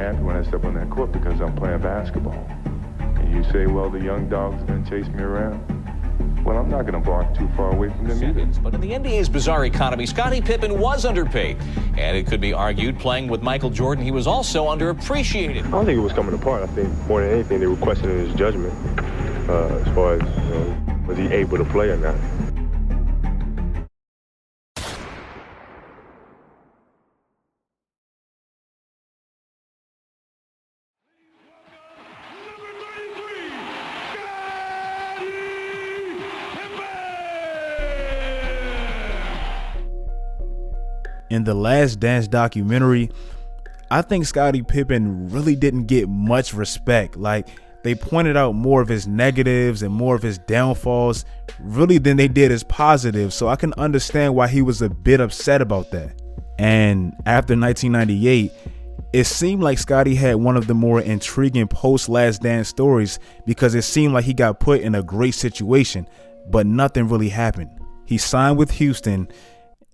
hand when I step on that court because I'm playing basketball. And you say, well, the young dog's gonna chase me around. Well, I'm not going to bark too far away from them either. But in the NBA's bizarre economy, Scottie Pippen was underpaid. And it could be argued, playing with Michael Jordan, he was also underappreciated. I don't think it was coming apart. I think more than anything, they were questioning his judgment as far as, was he able to play or not. In the Last Dance documentary, I think Scottie Pippen really didn't get much respect. Like, they pointed out more of his negatives and more of his downfalls really than they did his positives. So I can understand why he was a bit upset about that. And after 1998, it seemed like Scottie had one of the more intriguing post-Last Dance stories because it seemed like he got put in a great situation, but nothing really happened. He signed with Houston,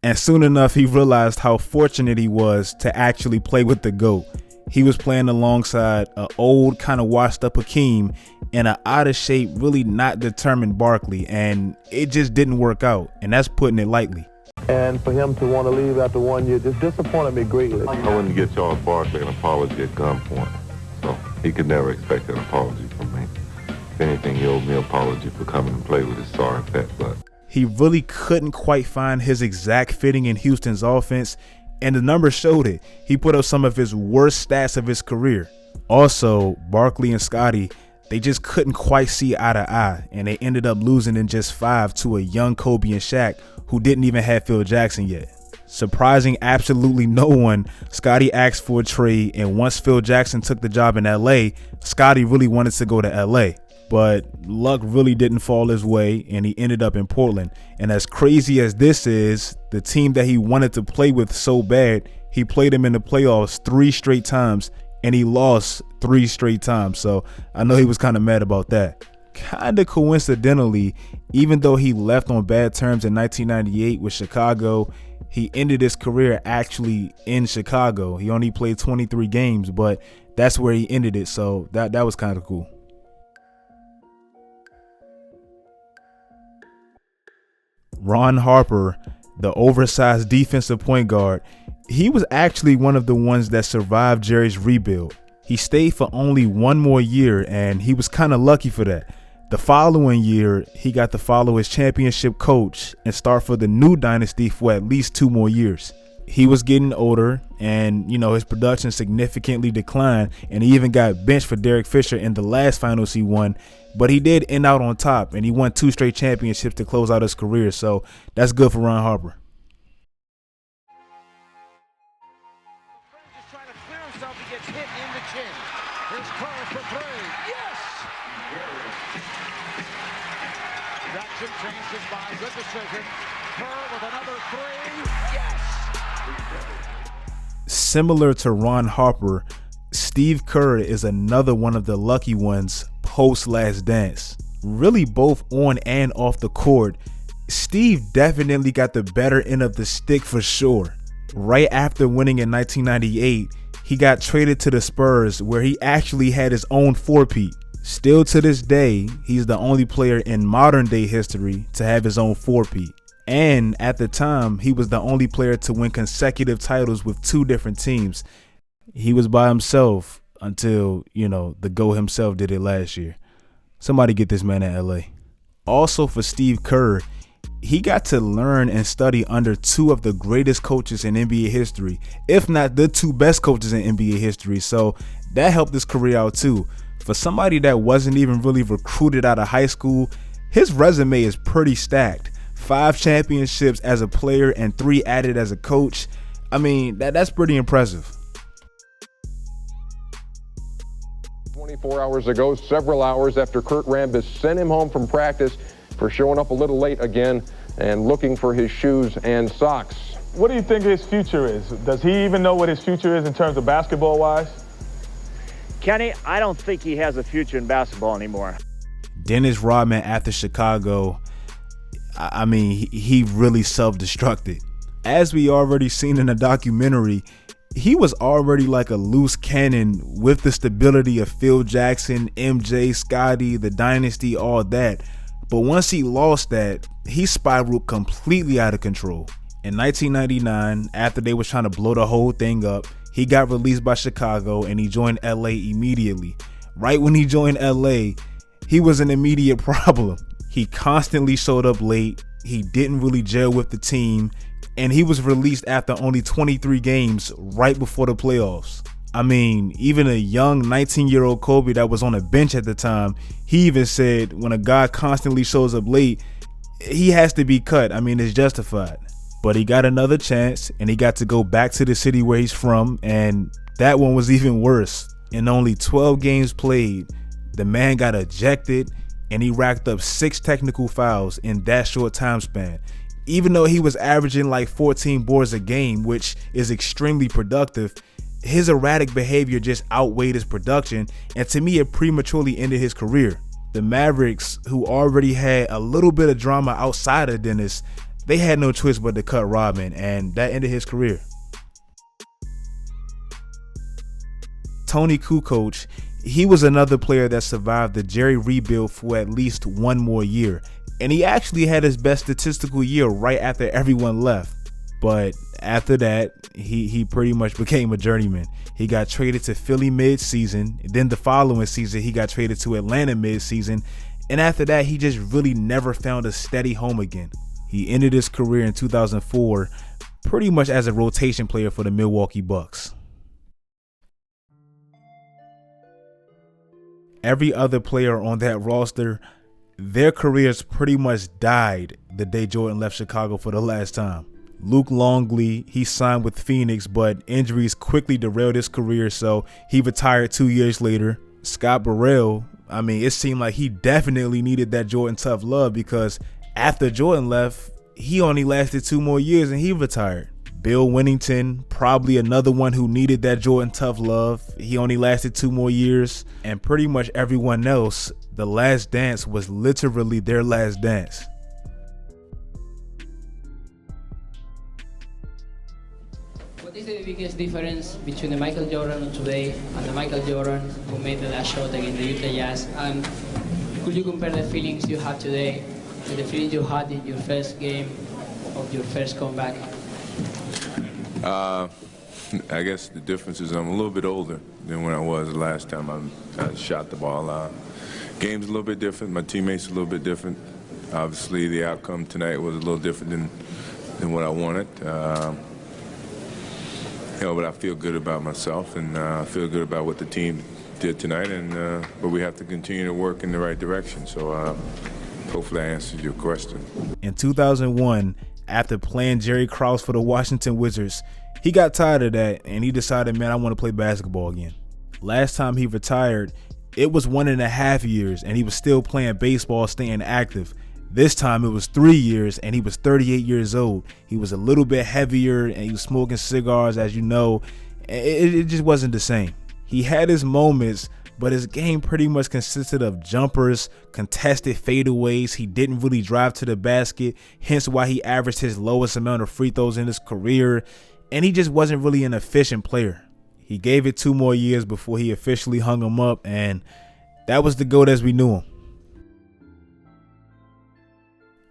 and soon enough, he realized how fortunate he was to actually play with the GOAT. He was playing alongside an old, kind of washed up Hakeem and an out of shape, really not determined Barkley, and it just didn't work out, and that's putting it lightly. And for him to want to leave after 1 year just disappointed me greatly. I wouldn't get Charles Barkley an apology at gunpoint, so he could never expect an apology from me. If anything, he owed me an apology for coming and play with his sorry fat butt. He really couldn't quite find his exact fitting in Houston's offense, and the numbers showed it. He put up some of his worst stats of his career. Also, Barkley and Scottie, they just couldn't quite see eye to eye, and they ended up losing in just 5 to a young Kobe and Shaq who didn't even have Phil Jackson yet. Surprising absolutely no one, Scottie asked for a trade, and once Phil Jackson took the job in LA, Scottie really wanted to go to LA. But luck really didn't fall his way, and he ended up in Portland. And as crazy as this is, the team that he wanted to play with so bad, he played him in the playoffs 3 straight times, and he lost 3 straight times. So I know he was kind of mad about that. Kind of coincidentally, even though he left on bad terms in 1998 with Chicago, he ended his career actually in Chicago. He only played 23 games, but that's where he ended it. So that was kind of cool. Ron Harper, the oversized defensive point guard, he was actually one of the ones that survived Jerry's rebuild. He stayed for only 1 more year, and he was kind of lucky for that. The following year, he got to follow his championship coach and start for the new Dynasty for at least 2 more years. He was getting older, and his production significantly declined, and he even got benched for Derek Fisher in the last finals he won. But he did end out on top, and he won 2 straight championships to close out his career. So that's good for Ron Harper. Just trying to clear himself. He gets hit in the chin. Here's Kerr for 3. Yes! Jackson changed his mind. Good decision. Kerr with another 3. Yes! Similar to Ron Harper, Steve Kerr is another one of the lucky ones post Last Dance. Really both on and off the court, Steve definitely got the better end of the stick for sure. Right after winning in 1998, he got traded to the Spurs, where he actually had his own 4-peat. Still to this day, he's the only player in modern day history to have his own 4-peat. And at the time, he was the only player to win consecutive titles with 2 different teams. He was by himself until, the GOAT himself did it last year. Somebody get this man in LA. Also for Steve Kerr, he got to learn and study under 2 of the greatest coaches in NBA history, if not the 2 best coaches in NBA history. So that helped his career out too. For somebody that wasn't even really recruited out of high school, his resume is pretty stacked. 5 championships as a player and 3 added as a coach. I mean, that's pretty impressive. 24 hours ago, several hours after Kurt Rambis sent him home from practice for showing up a little late again and looking for his shoes and socks. What do you think his future is? Does he even know what his future is in terms of basketball-wise? Kenny, I don't think he has a future in basketball anymore. Dennis Rodman after Chicago, I mean, he really self-destructed. As we already seen in the documentary, he was already like a loose cannon with the stability of Phil Jackson, MJ, Scottie, the Dynasty, all that. But once he lost that, he spiraled completely out of control. In 1999, after they was trying to blow the whole thing up, he got released by Chicago and he joined LA immediately. Right when he joined LA, he was an immediate problem. He constantly showed up late. He didn't really gel with the team, and he was released after only 23 games right before the playoffs. I mean, even a young 19-year-old Kobe that was on a bench at the time, he even said when a guy constantly shows up late, he has to be cut. I mean, it's justified. But he got another chance, and he got to go back to the city where he's from, and that one was even worse. In only 12 games played, the man got ejected, and he racked up 6 technical fouls in that short time span. Even though he was averaging like 14 boards a game, which is extremely productive, his erratic behavior just outweighed his production, and to me, it prematurely ended his career. The Mavericks, who already had a little bit of drama outside of Dennis, they had no choice but to cut Rodman, and that ended his career. Toni Kukoc, he was another player that survived the Jerry rebuild for at least one more year, and he actually had his best statistical year right after everyone left. But after that, he pretty much became a journeyman. He got traded to Philly mid-season. Then the following season, he got traded to Atlanta mid-season. And after that, he just really never found a steady home again. He ended his career in 2004 pretty much as a rotation player for the Milwaukee Bucks. Every other player on that roster, their careers pretty much died the day Jordan left Chicago for the last time. Luke Longley, he signed with Phoenix, but injuries quickly derailed his career, so he retired 2 years later. Scott Burrell, I mean, it seemed like he definitely needed that Jordan tough love, because after Jordan left, he only lasted 2 more years and he retired. Bill Winnington, probably another one who needed that Jordan tough love. He only lasted 2 more years. And pretty much everyone else, the last dance was literally their last dance. What is the biggest difference between the Michael Jordan of today and the Michael Jordan who made the last shot against the Utah Jazz? And could you compare the feelings you have today with the feelings you had in your first game of your first comeback? I guess the difference is I'm a little bit older than when I was the last time I shot the ball. Game's a little bit different. My teammates a little bit different. Obviously, the outcome tonight was a little different than what I wanted. But I feel good about myself, and I feel good about what the team did tonight. But we have to continue to work in the right direction. So hopefully I answered your question. In 2001, after playing Jerry Krause for the Washington Wizards, he got tired of that and he decided, man, I want to play basketball again. Last time he retired, it was 1.5 years and he was still playing baseball, staying active. This time it was 3 years and he was 38 years old. He was a little bit heavier and he was smoking cigars, as you know. It just wasn't the same. He had his moments, but his game pretty much consisted of jumpers, contested fadeaways. He didn't really drive to the basket, hence why he averaged his lowest amount of free throws in his career, and he just wasn't really an efficient player. He gave it 2 more years before he officially hung him up, and that was the GOAT as we knew him.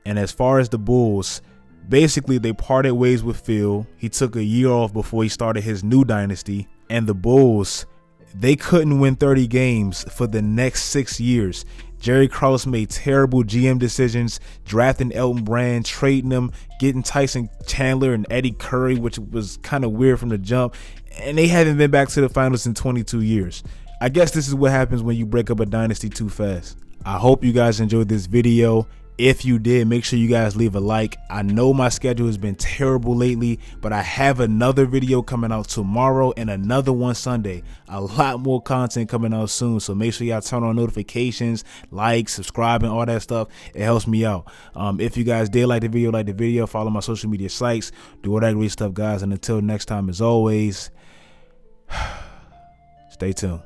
And as far as the Bulls, basically they parted ways with Phil. He took a year off before he started his new dynasty, and the Bulls, they couldn't win 30 games for the next 6 years. Jerry Krause made terrible GM decisions, drafting Elton Brand, trading him, getting Tyson Chandler and Eddie Curry, which was kind of weird from the jump. And they haven't been back to the finals in 22 years. I guess this is what happens when you break up a dynasty too fast. I hope you guys enjoyed this video. If you did, make sure you guys leave a like. I know my schedule has been terrible lately, but I have another video coming out tomorrow and another one Sunday. A lot more content coming out soon, so make sure y'all turn on notifications, like, subscribe, and all that stuff. It helps me out. If you guys did like the video, follow my social media sites, do all that great stuff, guys. And until next time, as always, stay tuned.